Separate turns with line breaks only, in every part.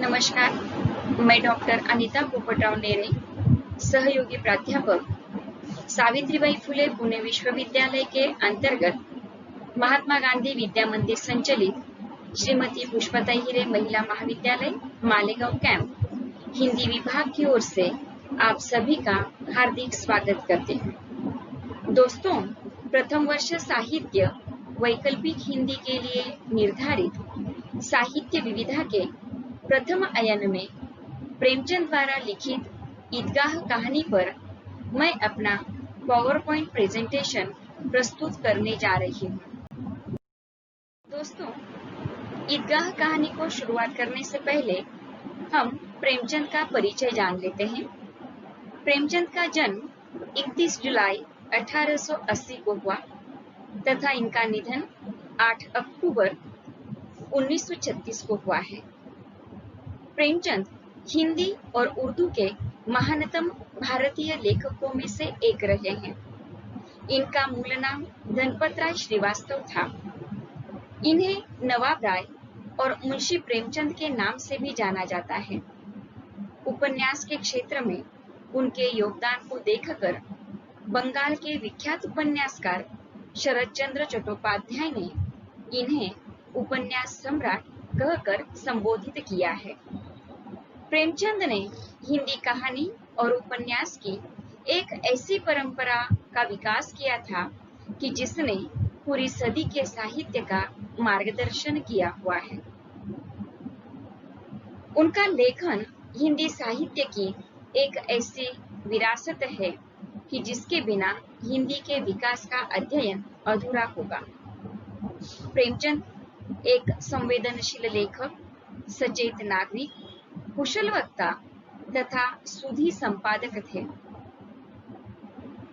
नमस्कार, मैं डॉक्टर अनिता पोपटराव नेरे, सहयोगी प्राध्यापक, सावित्रीबाई फुले पुणे विश्वविद्यालय के अंतर्गत महात्मा गांधी विद्या मंदिर संचलित श्रीमती पुष्पता हिरे महिला महाविद्यालय मालेगांव कैंप हिंदी विभाग की ओर से आप सभी का हार्दिक स्वागत करते हैं। दोस्तों, प्रथम वर्ष साहित्य वैकल्पिक हिंदी के लिए निर्धारित साहित्य विविधा के प्रथम अयन में प्रेमचंद द्वारा लिखित ईदगाह कहानी पर मैं अपना पावर पॉइंट प्रेजेंटेशन प्रस्तुत करने जा रही हूँ। दोस्तों, ईदगाह कहानी को शुरुआत करने से पहले हम प्रेमचंद का परिचय जान लेते हैं। प्रेमचंद का जन्म 31 जुलाई 1880 को हुआ तथा इनका निधन 8 अक्टूबर 1936 को हुआ है। प्रेमचंद हिंदी और उर्दू के महानतम भारतीय लेखकों में से एक रहे हैं। इनका मूल नाम धनपत राय श्रीवास्तव था। इन्हें नवाब राय और मुंशी प्रेमचंद के नाम से भी जाना जाता है। उपन्यास के क्षेत्र में उनके योगदान को देखकर बंगाल के विख्यात उपन्यासकार शरद चंद्र चट्टोपाध्याय ने इन्हें उपन्यास सम्राट कहकर संबोधित किया है। प्रेमचंद ने हिंदी कहानी और उपन्यास की एक ऐसी परंपरा का विकास किया था कि जिसने पूरी सदी के साहित्य का मार्गदर्शन किया हुआ है। उनका लेखन हिंदी साहित्य की एक ऐसी विरासत है कि जिसके बिना हिंदी के विकास का अध्ययन अधूरा होगा। प्रेमचंद एक संवेदनशील लेखक, सचेत नागरिक, कुशल वक्ता तथा सुधी संपादक थे।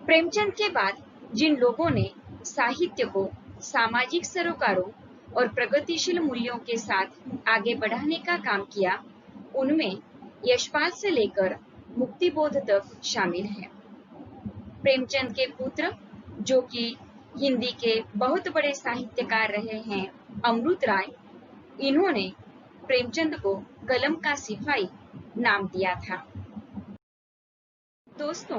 प्रेमचंद के बाद जिन लोगों ने साहित्य को सामाजिक सरोकारों और प्रगतिशील मूल्यों के साथ आगे बढ़ाने का काम किया, उनमें यशपाल से लेकर मुक्तिबोध तक शामिल हैं। प्रेमचंद के पुत्र, जो कि हिंदी के बहुत बड़े साहित्यकार रहे हैं, अमृत राय, इन्होंने प्रेमचंद को कलम का सिपाही नाम दिया था। दोस्तों,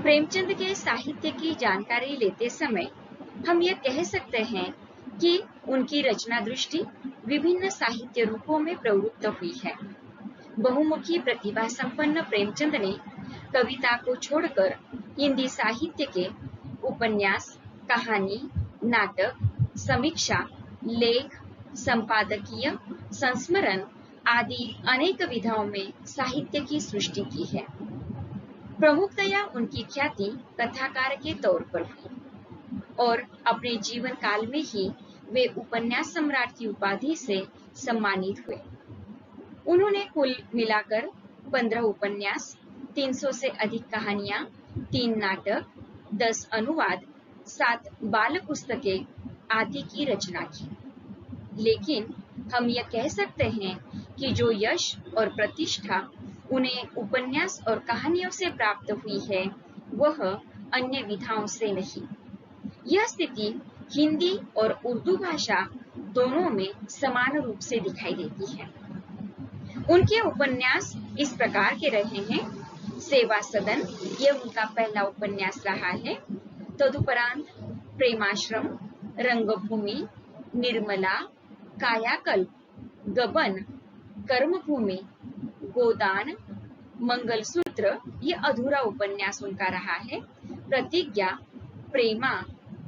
प्रेमचंद के साहित्य की जानकारी लेते समय हम यह कह सकते हैं कि उनकी रचना दृष्टि विभिन्न साहित्य रूपों में प्रवृत्त हुई है। बहुमुखी प्रतिभा संपन्न प्रेमचंद ने कविता को छोड़कर हिंदी साहित्य के उपन्यास, कहानी, नाटक, समीक्षा, लेख, संपादकीय, संस्मरण आदि अनेक विधाओं में साहित्य की सृष्टि की है। प्रमुखतया उनकी ख्याति कथाकार के तौर पर हुई और अपने जीवन काल में ही वे उपन्यास सम्राट की उपाधि से सम्मानित हुए। उन्होंने कुल मिलाकर 15 उपन्यास, 300 से अधिक कहानियां, 3 नाटक, 10 अनुवाद, 7 बाल पुस्तकें आदि की रचना की। लेकिन हम यह कह सकते हैं कि जो यश और प्रतिष्ठा उन्हें उपन्यास और कहानियों से प्राप्त हुई है, वह अन्य विधाओं से नहीं। यह स्थिति हिंदी और उर्दू भाषा दोनों में समान रूप से दिखाई देती है। उनके उपन्यास इस प्रकार के रहे हैं। सेवा सदन, यह उनका पहला उपन्यास रहा है। तदुपरांत प्रेमाश्रम, रंगभूमि, निर्मला, कायाकल्प, गबन, कर्मभूमि, गोदान, मंगलसूत्र, यह अधूरा उपन्यास उनका रहा है। प्रतिज्ञा, प्रेमा,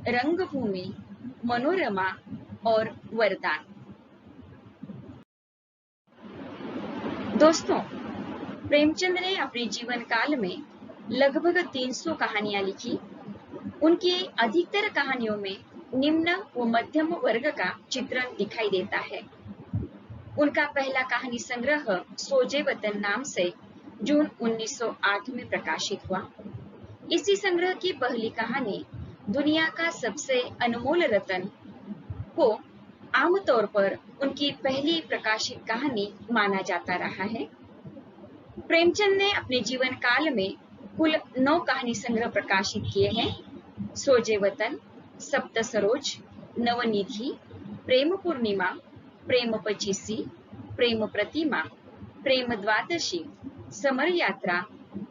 रंगभूमि, मनोरमा और वरदान। दोस्तों, प्रेमचंद ने अपने जीवन काल में लगभग 300 कहानियां लिखी। उनकी अधिकतर कहानियों में निम्न व मध्यम वर्ग का चित्रण दिखाई देता है। उनका पहला कहानी संग्रह सोजे वतन नाम से जून 1908 में प्रकाशित हुआ। इसी संग्रह की पहली कहानी दुनिया का सबसे अनमोल रतन को आमतौर पर उनकी पहली प्रकाशित कहानी माना जाता रहा है। प्रेमचंद ने अपने जीवन काल में कुल 9 कहानी संग्रह प्रकाशित किए हैं। सोजे वतन, सप्त सरोज, नवनिधि, प्रेम पूर्णिमा, प्रेम पचीसी, प्रेम प्रतिमा, प्रेम द्वादशी, समर यात्रा,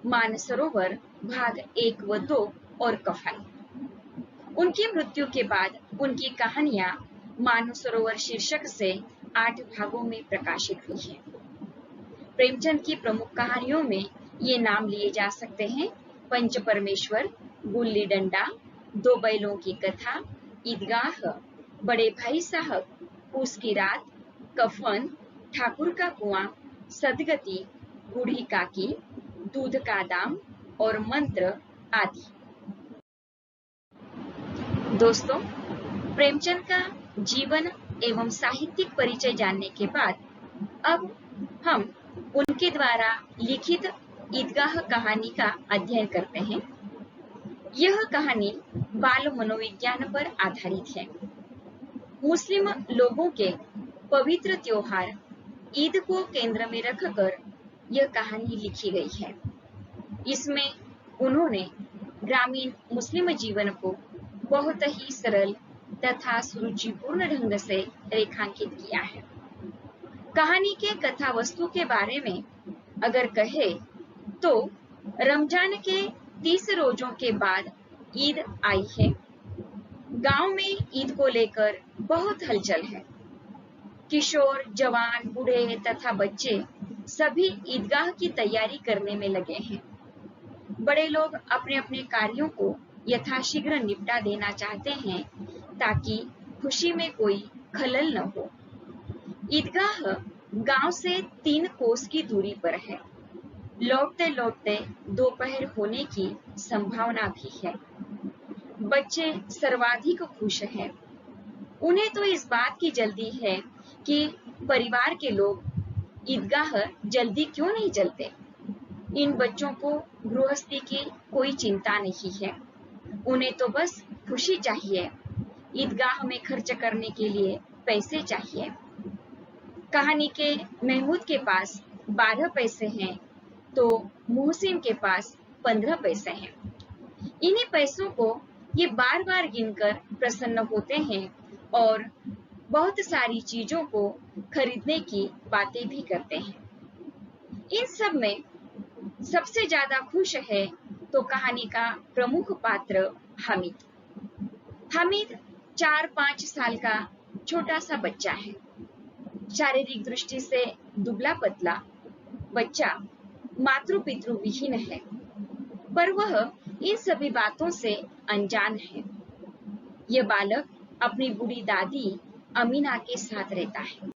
मानसरोवर भाग 1 व 2 और कफन। उनकी मृत्यु के बाद उनकी कहानियां मानसरोवर शीर्षक से 8 भागों में प्रकाशित हुई हैं। प्रेमचंद की प्रमुख कहानियों में ये नाम लिए जा सकते हैं: पंच परमेश्वर, गुल्ली डंडा, दो बैलों की कथा, ईदगाह, बड़े भाई साहब, पूस की रात, कफन, ठाकुर का कुआं, सदगति, बूढ़ी काकी, दूध का दाम और मंत्र आदि। दोस्तों, प्रेमचंद का जीवन एवं साहित्यिक परिचय जानने के बाद अब हम उनके द्वारा लिखित ईदगाह कहानी का अध्ययन करते हैं। यह कहानी बाल मनोविज्ञान पर आधारित है। मुस्लिम लोगों के पवित्र त्योहार ईद को केंद्र में रखकर यह कहानी लिखी गई है। इसमें उन्होंने ग्रामीण मुस्लिम जीवन को बहुत ही सरल तथा सुरुचिपूर्ण ढंग से रेखांकित किया है। कहानी के कथा वस्तु के बारे में अगर कहे तो रमजान के 30 रोजों के बाद ईद आई है। गांव में ईद को लेकर बहुत हलचल है। किशोर, जवान, बूढ़े तथा बच्चे सभी ईदगाह की तैयारी करने में लगे हैं। बड़े लोग अपने अपने कार्यों को यथाशीघ्र निपटा देना चाहते हैं ताकि खुशी में कोई खलल न हो। ईदगाह गांव से 3 कोस की दूरी पर है। लौटते लौटते दोपहर होने की संभावना भी है। बच्चे सर्वाधिक खुश हैं। उन्हें तो इस बात की जल्दी है कि परिवार के लोग ईदगाह जल्दी क्यों नहीं चलते। इन बच्चों को गृहस्थी की कोई चिंता नहीं है। उन्हें तो बस खुशी चाहिए। ईदगाह में खर्च करने के लिए पैसे चाहिए। कहानी के महमूद के पास 12 पैसे हैं तो मोहसिन के पास 15 पैसे हैं। इन्हीं पैसों को ये बार बार गिनकर प्रसन्न होते हैं और बहुत सारी चीजों को खरीदने की बातें भी करते हैं। इन सब में सबसे ज्यादा खुश है तो कहानी का प्रमुख पात्र हामिद। हामिद 4-5 साल का छोटा सा बच्चा है। शारीरिक दृष्टि से दुबला पतला बच्चा मातृ पितृ विहीन है, पर वह इन सभी बातों से अनजान है। यह बालक अपनी बूढ़ी दादी अमीना के साथ रहता है।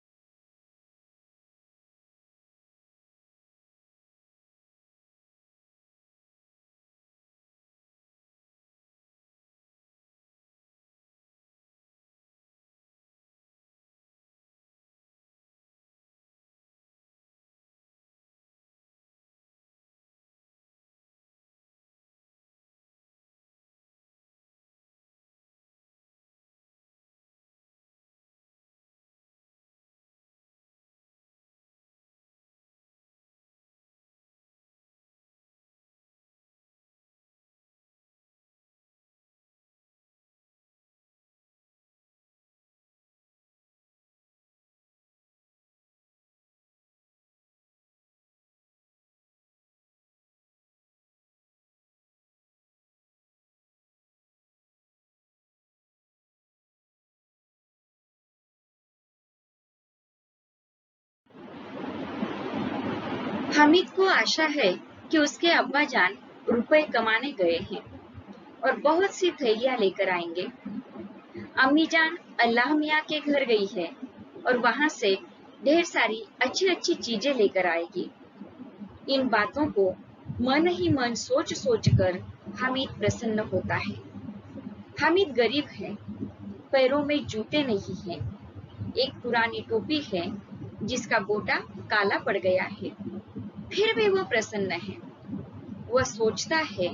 हामिद को आशा है कि उसके अब्बा जान रुपए कमाने गए हैं और बहुत सी थैलियां लेकर आएंगे। अम्मी जान अल्लाह मियाँ के घर गई है और वहां से ढेर सारी अच्छी अच्छी चीजें लेकर आएगी। इन बातों को मन ही मन सोच सोच कर हामिद प्रसन्न होता है। हामिद गरीब है, पैरों में जूते नहीं हैं, एक पुरानी टोपी है जिसका गोटा काला पड़ गया है, फिर भी वह प्रसन्न है। वह सोचता है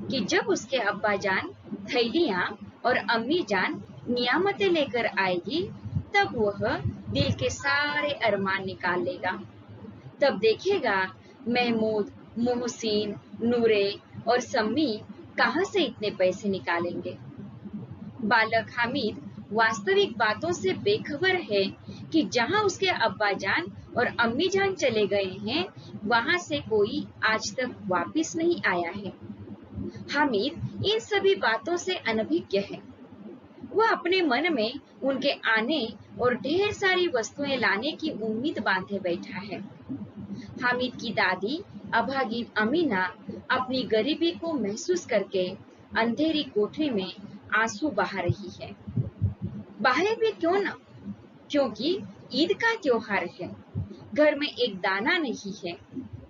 कि जब उसके अब्बा जान थैलियां और अम्मी जान नियामतें लेकर आएगी तब वह दिल के सारे अरमान निकाल लेगा। तब देखेगा महमूद, मोहसिन, नूरे और सम्मी कहां से इतने पैसे निकालेंगे। बालक हामिद वास्तविक बातों से बेखबर है कि जहां उसके अब्बा जान और अम्मी जान चले गए हैं, वहां से कोई आज तक वापस नहीं आया है। हामिद इन सभी बातों से अनभिज्ञ है। वह अपने मन में उनके आने और ढेर सारी वस्तुएं लाने की उम्मीद बांधे बैठा है। हामिद की दादी अभागी अमीना अपनी गरीबी को महसूस करके अंधेरी कोठरी में आंसू बहा रही है। बहाए भी क्यों न, क्योंकि ईद का त्योहार है। घर में एक दाना नहीं है।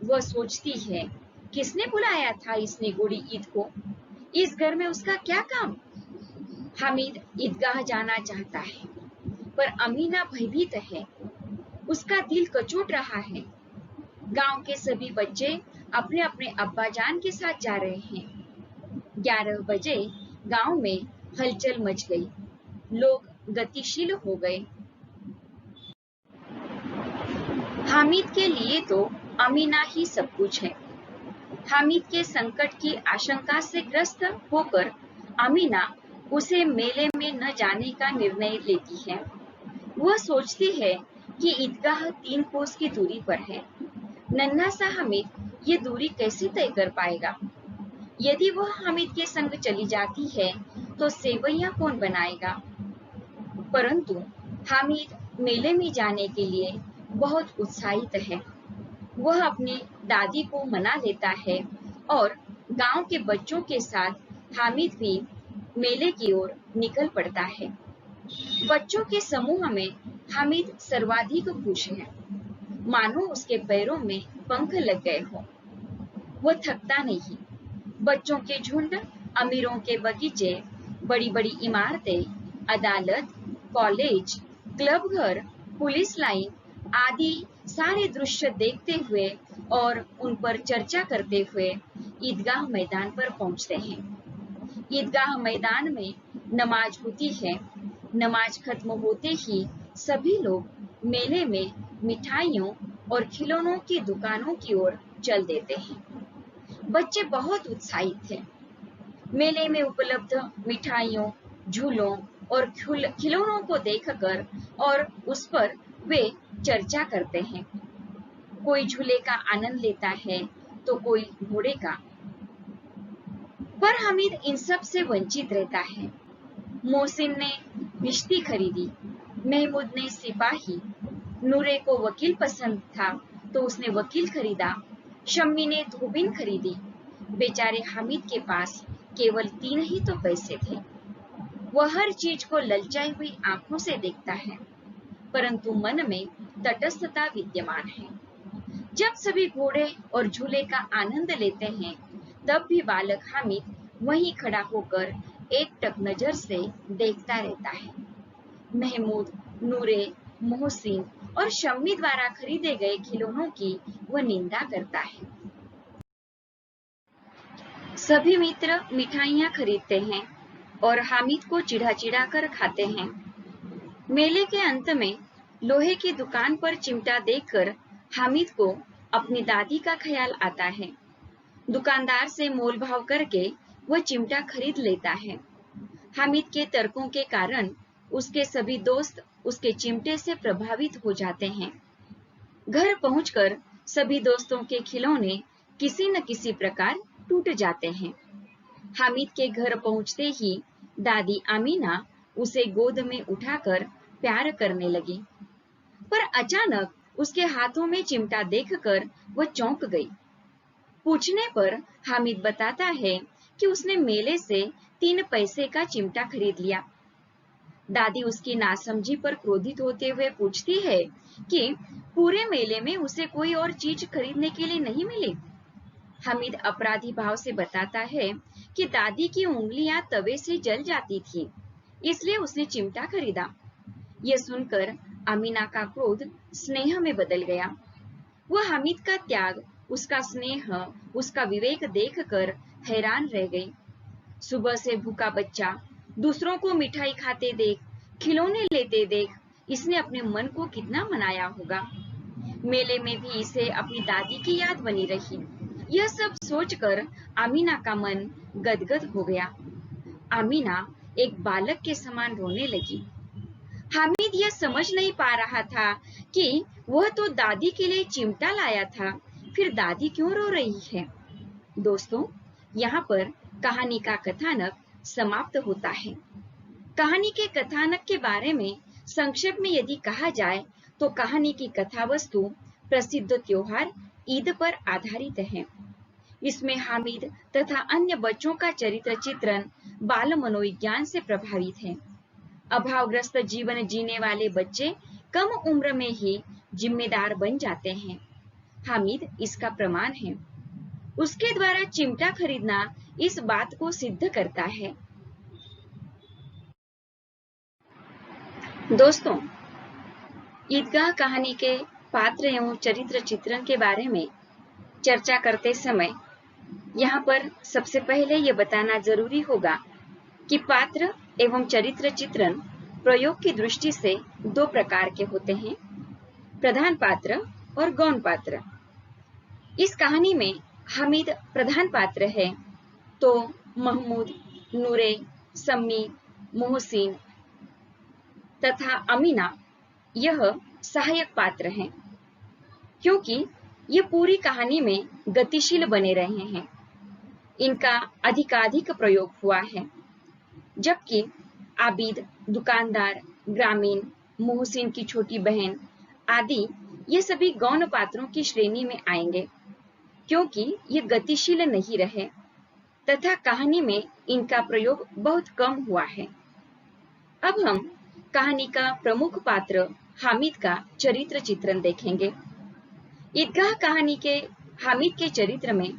वह सोचती है, किसने बुलाया था इस निगोड़ी ईद को? इस घर में उसका क्या काम? हामिद ईदगाह जाना चाहता है, पर अमीना भयभीत है। उसका दिल कचोट रहा है। गांव के सभी बच्चे अपने अपने अब्बा जान के साथ जा रहे हैं। 11 बजे गांव में हलचल मच गई। लोग गतिशील हो गए। हामिद के लिए तो अमीना ही सब कुछ है। हामिद के संकट की आशंका से ग्रस्त होकर अमीना उसे मेले में न जाने का निर्णय लेती है। वह सोचती है कि ईदगाह 3 कोस की दूरी पर है। नन्हा सा हामिद ये दूरी कैसे तय कर पाएगा? यदि वह हामिद के संग चली जाती है तो सेवैयां कौन बनाएगा? परंतु हामिद मेले में जाने के लिए बहुत उत्साहित है। वह अपनी दादी को मना लेता है और गांव के बच्चों के साथ हामिद भी मेले की ओर निकल पड़ता है। बच्चों के समूह में हामिद सर्वाधिक खुश है, मानो उसके पैरों में पंख लग गए हो। वह थकता नहीं। बच्चों के झुंड, अमीरों के बगीचे, बड़ी बड़ी इमारतें, अदालत, कॉलेज, क्लब घर, पुलिस लाइन आदि सारे दृश्य देखते हुए और उन पर चर्चा करते हुए ईदगाह मैदान पर पहुंचते हैं। ईदगाह मैदान में नमाज होती है। नमाज खत्म होते ही सभी लोग मेले में मिठाइयों और खिलौनों की दुकानों की ओर चल देते हैं। बच्चे बहुत उत्साहित थे। मेले में उपलब्ध मिठाइयों, झूलों और खिलौनों को देखकर और उस पर वे चर्चा करते हैं। कोई झूले का आनंद लेता है तो कोई घोड़े का। पर हामिद इन सब से वंचित रहता है। मोहसिन ने रिश्ती खरीदी, महमूद ने सिपाही, नूरे को वकील पसंद था तो उसने वकील खरीदा, शम्मी ने धोबिन खरीदी। बेचारे हामिद के पास केवल 3 ही तो पैसे थे। वह हर चीज को ललचाई हुई आंखों से देखता है, परंतु मन में तटस्थता विद्यमान है। जब सभी घोड़े और झूले का आनंद लेते हैं, तब भी बालक हामिद वहीं खड़ा होकर एकटक नजर से देखता रहता है। महमूद, नूरे, मोहसिन और शम्मी द्वारा खरीदे गए खिलौनों की वह निंदा करता है। सभी मित्र मिठाइयां खरीदते हैं और हामिद को चिढ़ा कर खाते हैं। मेले के अंत में लोहे की दुकान पर चिमटा देखकर हामिद को अपनी दादी का ख्याल आता है। दुकानदार से मोल भाव करके वह चिमटा खरीद लेता है। हामिद के तर्कों के कारण उसके सभी दोस्त उसके चिमटे से प्रभावित हो जाते हैं। घर पहुंचकर सभी दोस्तों के खिलौने किसी न किसी प्रकार टूट जाते हैं। हामिद के घर पहुंचते ही दादी अमीना उसे गोद में उठाकर प्यार करने लगी, पर अचानक उसके हाथों में चिमटा देखकर वह चौंक गई। पूछने पर हामिद बताता है कि उसने मेले से 3 पैसे का चिमटा खरीद लिया। दादी उसकी नासमझी पर क्रोधित होते हुए पूछती है कि पूरे मेले में उसे कोई और चीज खरीदने के लिए नहीं मिली। हामिद अपराधी भाव से बताता है कि दादी की उंगलियां तवे से जल जाती थी, इसलिए उसने चिमटा खरीदा। यह सुनकर अमीना का क्रोध स्नेह में बदल गया। वह हामिद का त्याग, उसका स्नेह, उसका विवेक देखकर हैरान रह गई। सुबह से भूखा बच्चा दूसरों को मिठाई खाते देख, खिलौने लेते देख, इसने अपने मन को कितना मनाया होगा। मेले में भी इसे अपनी दादी की याद बनी रही। यह सब सोचकर अमीना का मन गदगद हो गया। अमीना एक बालक के समान रोने लगी। हामिद यह समझ नहीं पा रहा था कि वह तो दादी के लिए चिमटा लाया था, फिर दादी क्यों रो रही है। दोस्तों, यहाँ पर कहानी का कथानक समाप्त होता है। कहानी के कथानक के बारे में संक्षेप में यदि कहा जाए तो कहानी की कथा वस्तु प्रसिद्ध त्योहार ईद पर आधारित है। इसमें हामिद तथा अन्य बच्चों का चरित्र चित्रण बाल मनोविज्ञान से प्रभावित है। अभावग्रस्त जीवन जीने वाले बच्चे कम उम्र में ही जिम्मेदार बन जाते हैं। हामिद इसका प्रमाण है। उसके द्वारा चिमटा खरीदना इस बात को सिद्ध करता है। दोस्तों, ईदगाह कहानी के पात्र एवं चरित्र चित्रण के बारे में चर्चा करते समय यहाँ पर सबसे पहले ये बताना जरूरी होगा कि पात्र एवं चरित्र चित्रण प्रयोग की दृष्टि से दो प्रकार के होते हैं, प्रधान पात्र और गौण पात्र। इस कहानी में हामिद प्रधान पात्र है तो महमूद, नूरे, सम्मी, मोहसिन तथा अमीना यह सहायक पात्र हैं, क्योंकि ये पूरी कहानी में गतिशील बने रहे हैं। इनका अधिकाधिक प्रयोग हुआ है, जबकि आबिद, दुकानदार, ग्रामीण, मोहसिन की छोटी बहन आदि ये सभी गौण पात्रों की श्रेणी में आएंगे, क्योंकि ये गतिशील नहीं रहे तथा कहानी में इनका प्रयोग बहुत कम हुआ है। अब हम कहानी का प्रमुख पात्र हामिद का चरित्र चित्रण देखेंगे। ईदगाह कहानी के हामिद के चरित्र में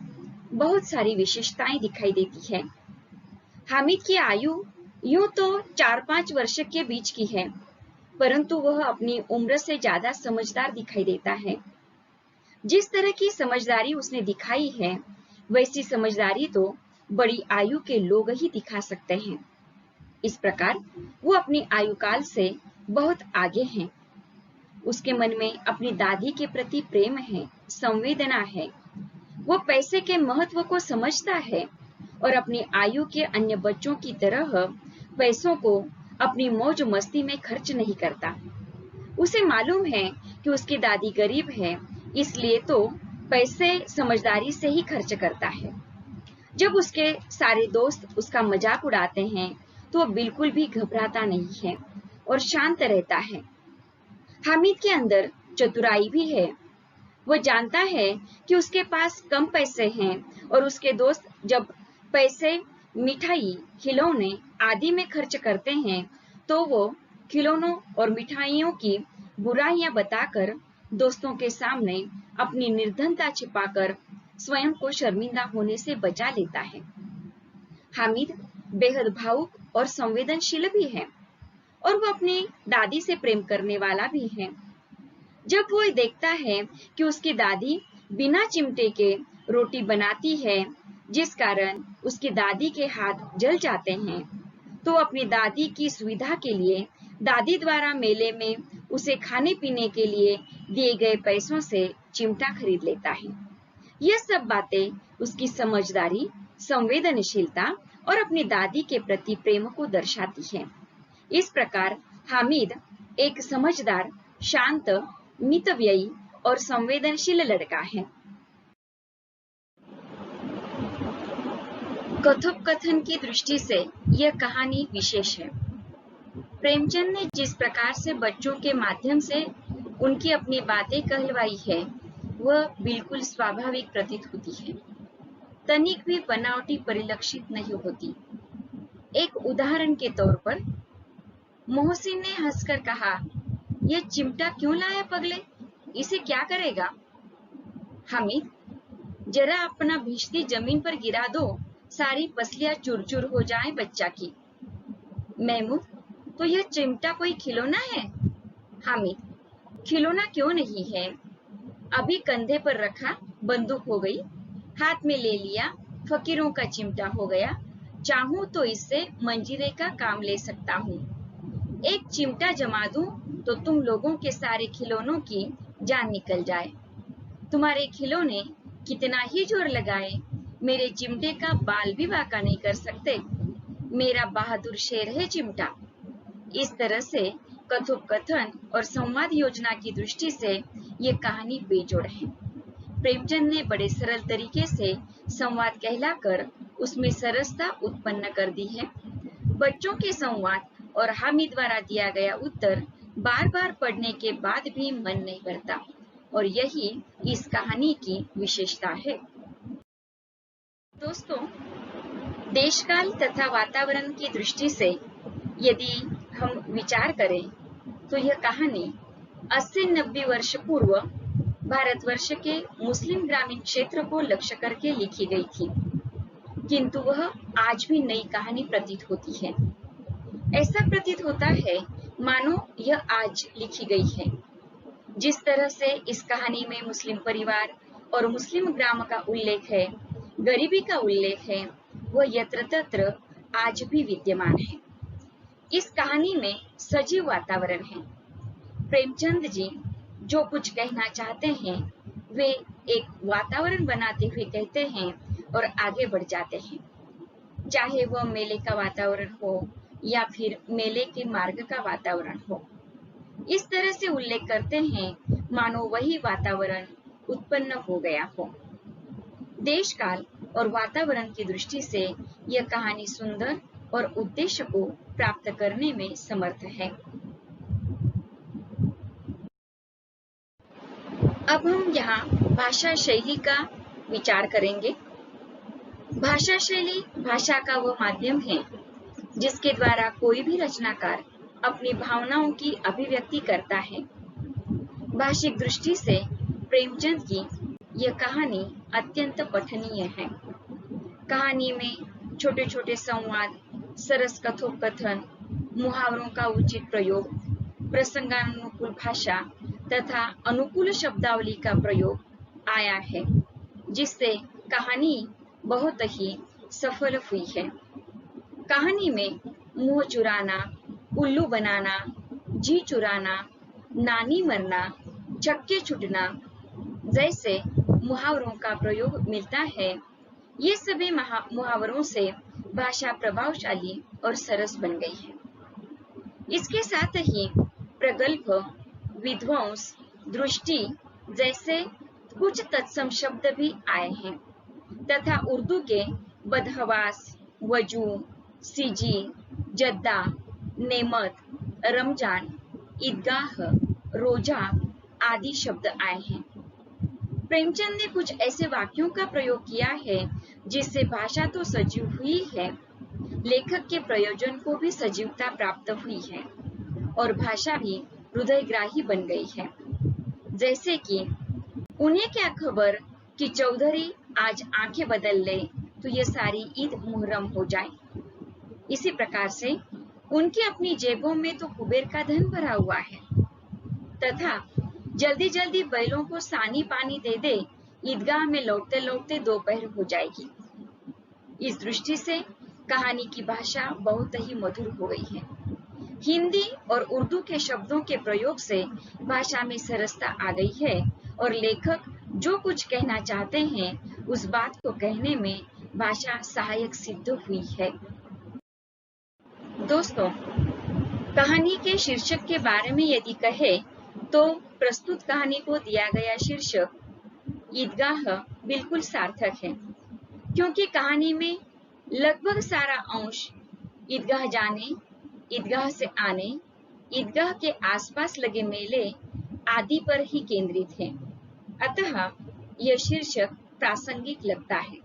बहुत सारी विशेषताएं दिखाई देती है। हामिद की आयु यूं तो 4-5 वर्ष के बीच की है, परंतु वह अपनी उम्र से ज्यादा समझदार दिखाई देता है। जिस तरह की समझदारी उसने दिखाई है, वैसी समझदारी तो बड़ी आयु के लोग ही दिखा सकते हैं। इस प्रकार वो अपनी आयु काल से बहुत आगे हैं। उसके मन में अपनी दादी के प्रति प्रेम है, संवेदना है। वो पैसे के महत्व को समझता है और अपनी आयु के अन्य बच्चों की तरह पैसों को अपनी मौज मस्ती में खर्च नहीं करता। उसे मालूम है कि उसकी दादी गरीब है, इसलिए तो पैसे समझदारी से ही खर्च करता है। जब उसके सारे दोस्त उसका मजाक उड़ाते हैं तो वो बिल्कुल भी घबराता नहीं है और शांत रहता है। हामिद के अंदर चतुराई भी है। वो जानता है कि उसके पास कम पैसे हैं और उसके दोस्त जब पैसे मिठाई, खिलौने आदि में खर्च करते हैं तो वो खिलौनों और मिठाइयों की बुराइयां बताकर दोस्तों के सामने अपनी निर्धनता छिपाकर स्वयं को शर्मिंदा होने से बचा लेता है। हामिद बेहद भावुक और संवेदनशील भी है और वो अपनी दादी से प्रेम करने वाला भी है। जब वो देखता है कि उसकी दादी बिना चिमटे के रोटी बनाती है, जिस कारण उसकी दादी के हाथ जल जाते हैं, तो अपनी दादी की सुविधा के लिए दादी द्वारा मेले में उसे खाने पीने के लिए दिए गए पैसों से चिमटा खरीद लेता है। यह सब बातें उसकी समझदारी, संवेदनशीलता और अपनी दादी के प्रति प्रेम को दर्शाती है। इस प्रकार हामिद एक समझदार, शांत, मितव्ययी और संवेदनशील लड़का है। कथोपकथन की दृष्टि से यह कहानी विशेष है। प्रेमचंद ने जिस प्रकार से बच्चों के माध्यम से उनकी अपनी बातें कहलवाई है, वह बिल्कुल स्वाभाविक प्रतीत होती है, तनिक भी बनावटी परिलक्षित नहीं होती। एक उदाहरण के तौर पर मोहसिन ने हंसकर कहा, यह चिमटा क्यों लाया पगले, इसे क्या करेगा? हामिद, जरा अपना भिश्ती जमीन पर गिरा दो, सारी पसलियां चूर-चूर हो जाए बच्चा की। महमूद, तो यह चिमटा कोई खिलौना है? हामिद, खिलौना क्यों नहीं है, अभी कंधे पर रखा बंदूक हो गई, हाथ में ले लिया फकीरों का चिमटा हो गया, चाहूं तो इससे मंजीरे का काम ले सकता हूँ। एक चिमटा जमा दूं तो तुम लोगों के सारे खिलौनों की जान निकल जाए। तुम्हारे खिलौने कितना ही जोर लगाए, मेरे चिमटे का बाल भी बांका नहीं कर सकते। मेरा बहादुर शेर है चिमटा। इस तरह से कथोपकथन और संवाद योजना की दृष्टि से ये कहानी बेजोड़ है। प्रेमचंद ने बड़े सरल तरीके से संवाद कहलाकर उसमें सरसता उत्पन्न कर दी है। बच्चों के संवाद और हामिद द्वारा दिया गया उत्तर बार बार पढ़ने के बाद भी मन नहीं भरता, और यही इस कहानी की विशेषता है। दोस्तों, देशकाल तथा वातावरण की दृष्टि से यदि हम विचार करें तो यह कहानी 80-90 वर्ष पूर्व भारतवर्ष के मुस्लिम ग्रामीण क्षेत्र को लक्ष्य करके लिखी गई थी, किंतु वह आज भी नई कहानी प्रतीत होती है। ऐसा प्रतीत होता है मानो यह आज लिखी गई है। जिस तरह से इस कहानी में मुस्लिम परिवार और मुस्लिम ग्राम का उल्लेख है, गरीबी का उल्लेख है, वह यत्र तत्र आज भी विद्यमान है। इस कहानी में सजीव वातावरण है। प्रेमचंद जी जो कुछ कहना चाहते हैं वे एक वातावरण बनाते हुए कहते हैं और आगे बढ़ जाते हैं, चाहे वह मेले का वातावरण हो या फिर मेले के मार्ग का वातावरण हो। इस तरह से उल्लेख करते हैं मानो वही वातावरण उत्पन्न हो गया हो। देश काल और वातावरण की दृष्टि से यह कहानी सुंदर और उद्देश्य को प्राप्त करने में समर्थ है। अब हम यहाँ भाषा शैली का विचार करेंगे। भाषा शैली भाषा का वह माध्यम है जिसके द्वारा कोई भी रचनाकार अपनी भावनाओं की अभिव्यक्ति करता है। भाषिक दृष्टि से प्रेमचंद की यह कहानी अत्यंत पठनीय है। कहानी में छोटे छोटे संवाद, सरस कथोपकथन, मुहावरों का उचित प्रयोग, प्रसंगानुकूल भाषा तथा अनुकूल शब्दावली का प्रयोग आया है, जिससे कहानी बहुत ही सफल हुई है। कहानी में मुंह चुराना, उल्लू बनाना, जी चुराना, नानी मरना, चक्के छुटना जैसे मुहावरों का प्रयोग मिलता है। ये सभी मुहावरों से भाषा प्रभावशाली और सरस बन गई है। इसके साथ ही प्रगल्भ, विध्वंस, दृष्टि जैसे कुछ तत्सम शब्द भी आए हैं तथा उर्दू के बदहवास, वजू, सीजी, जद्दा, नेमत, रमजान, ईदगाह, रोजा आदि शब्द आए हैं। प्रेमचंद ने कुछ ऐसे वाक्यों का प्रयोग किया है जिससे भाषा तो सजीव हुई है, लेखक के प्रयोजन को भी सजीवता प्राप्त हुई है और भाषा भी हृदयग्राही बन गई है। जैसे कि उन्हें क्या खबर कि चौधरी आज आंखें बदल ले तो ये सारी ईद मुहर्रम हो जाए। इसी प्रकार से उनकी अपनी जेबों में तो कुबेर का धन भरा हुआ है तथा जल्दी जल्दी बैलों को सानी पानी दे दे, ईदगाह में लौटते लौटते दोपहर हो जाएगी। इस दृष्टि से कहानी की भाषा बहुत ही मधुर हो गई है। हिंदी और उर्दू के शब्दों के प्रयोग से भाषा में सरसता आ गई है और लेखक जो कुछ कहना चाहते हैं उस बात को कहने में भाषा सहायक सिद्ध हुई है। दोस्तों, कहानी के शीर्षक के बारे में यदि कहे तो प्रस्तुत कहानी को दिया गया शीर्षक ईदगाह बिल्कुल सार्थक है, क्योंकि कहानी में लगभग सारा अंश ईदगाह जाने, ईदगाह से आने, ईदगाह के आसपास लगे मेले आदि पर ही केंद्रित है। अतः यह शीर्षक प्रासंगिक लगता है।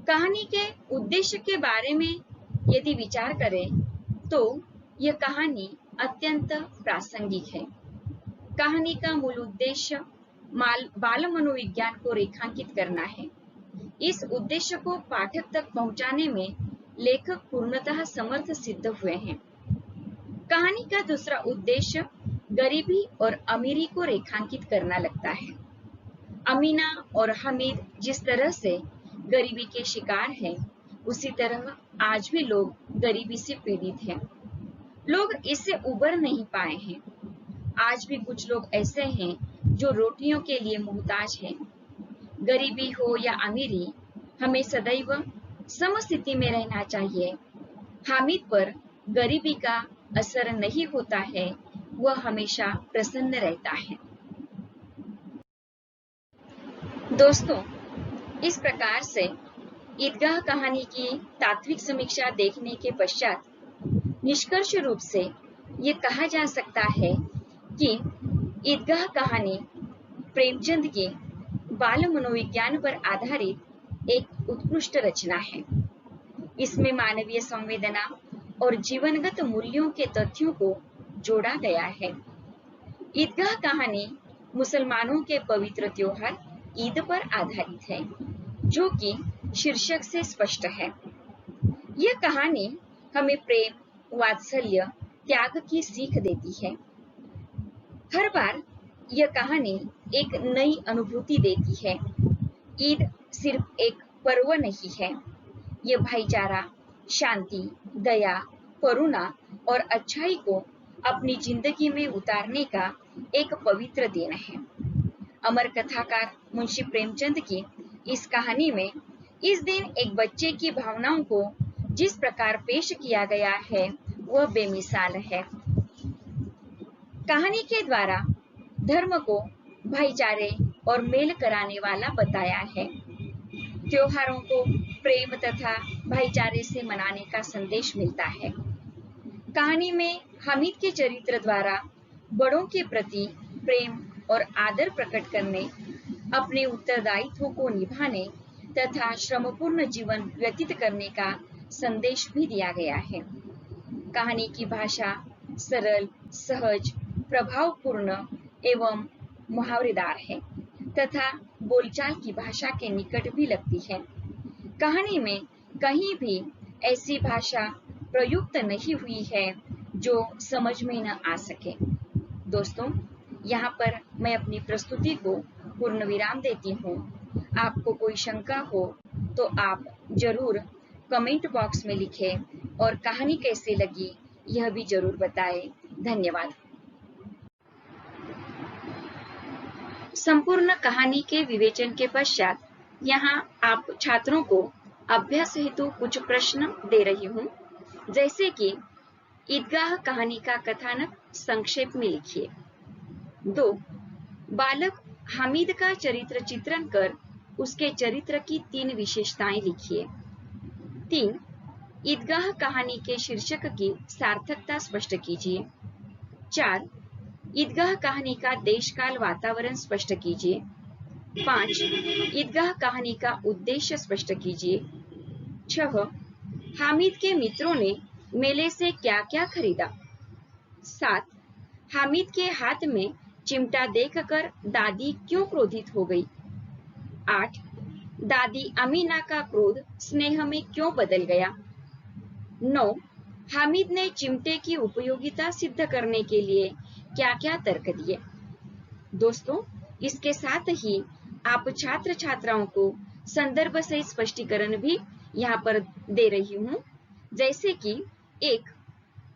कहानी के उद्देश्य के बारे में यदि विचार करें तो यह कहानी अत्यंत प्रासंगिक है। कहानी का मूल उद्देश्य बाल मनोविज्ञान को रेखांकित करना है। इस उद्देश्य को पाठक तक पहुंचाने में लेखक पूर्णतः समर्थ सिद्ध हुए हैं। कहानी का दूसरा उद्देश्य गरीबी और अमीरी को रेखांकित करना लगता है। अमीना और हमीद जिस तरह से गरीबी के शिकार हैं, उसी तरह आज भी लोग गरीबी से पीड़ित हैं। लोग इससे उबर नहीं पाए हैं। आज भी कुछ लोग ऐसे हैं जो रोटियों के लिए मुहताज हैं। गरीबी हो या अमीरी, हमें सदैव समस्थिति में रहना चाहिए। हामिद पर गरीबी का असर नहीं होता है, वह हमेशा प्रसन्न रहता है। दोस्तों, इस प्रकार से ईदगाह कहानी की तात्विक समीक्षा देखने के पश्चात निष्कर्ष रूप से ये कहा जा सकता है कि ईदगाह कहानी प्रेमचंद की बाल मनोविज्ञान पर आधारित एक उत्कृष्ट रचना है। इसमें मानवीय संवेदना और जीवनगत मूल्यों के तथ्यों को जोड़ा गया है। ईदगाह कहानी मुसलमानों के पवित्र त्योहार ईद पर आधारित है, जो कि शीर्षक से स्पष्ट है। यह कहानी हमें प्रेम, वात्सल्य, त्याग की सीख देती है। हर बार यह कहानी एक नई अनुभूति देती है। ईद सिर्फ एक पर्व नहीं है, यह भाईचारा, शांति, दया, करुणा और अच्छाई को अपनी जिंदगी में उतारने का एक पवित्र दिन है। अमर कथाकार मुंशी प्रेमचंद की इस कहानी में इस दिन एक बच्चे की भावनाओं को जिस प्रकार पेश किया गया है, वह बेमिसाल है। कहानी के द्वारा धर्म को भाईचारे और मेल कराने वाला बताया है। त्योहारों को प्रेम तथा भाईचारे से मनाने का संदेश मिलता है। कहानी में हामिद के चरित्र द्वारा बड़ों के प्रति प्रेम और आदर प्रकट करने, अपने उत्तरदायित्वों को निभाने तथा श्रमपूर्ण जीवन व्यतीत करने का संदेश भी दिया गया है। कहानी की भाषा सरल, सहज, प्रभावपूर्ण एवं मुहावरेदार है तथा बोलचाल की भाषा के निकट भी लगती है। कहानी में कहीं भी ऐसी भाषा प्रयुक्त नहीं हुई है जो समझ में न आ सके। दोस्तों, यहाँ पर मैं अपनी प्रस्तुति को पूर्ण विराम देती हूँ। आपको कोई शंका हो तो आप जरूर कमेंट बॉक्स में लिखें और कहानी कैसी लगी यह भी जरूर बताएं। धन्यवाद। संपूर्ण कहानी के विवेचन के पश्चात यहाँ आप छात्रों को अभ्यास हेतु कुछ प्रश्न दे रही हूँ, जैसे कि ईदगाह कहानी का कथानक संक्षेप में लिखिए। 2. बालक हामिद का चरित्र चित्रण कर उसके चरित्र की 3 विशेषताएं लिखिए। 3. ईदगाह कहानी के शीर्षक की सार्थकता स्पष्ट कीजिए। 4. ईदगाह कहानी का देश काल वातावरण स्पष्ट कीजिए। 5. ईदगाह कहानी का उद्देश्य स्पष्ट कीजिए। 6. हामिद के मित्रों ने मेले से क्या क्या खरीदा। 7. हामिद के हाथ में चिमटा देखकर दादी क्यों क्रोधित हो गई। 8. दादी अमीना का क्रोध स्नेह में क्यों बदल गया। 9. हामिद ने चिमटे की उपयोगिता सिद्ध करने के लिए क्या क्या तर्क दिए। दोस्तों, इसके साथ ही आप छात्र छात्राओं को संदर्भ से स्पष्टीकरण भी यहाँ पर दे रही हूँ, जैसे कि 1.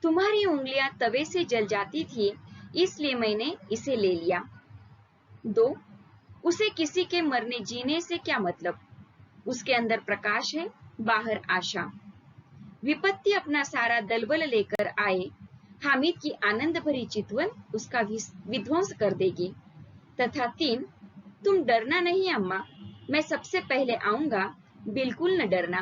तुम्हारी उंगलियां तवे से जल जाती थी, इसलिए मैंने इसे ले लिया। 2. उसे किसी के मरने जीने से क्या मतलब, उसके अंदर प्रकाश है, बाहर आशा। विपत्ति अपना सारा दलबल लेकर आए, हामिद की आनंद भरी चितवन उसका विध्वंस कर देगी। तथा 3. तुम डरना नहीं अम्मा, मैं सबसे पहले आऊंगा, बिल्कुल न डरना।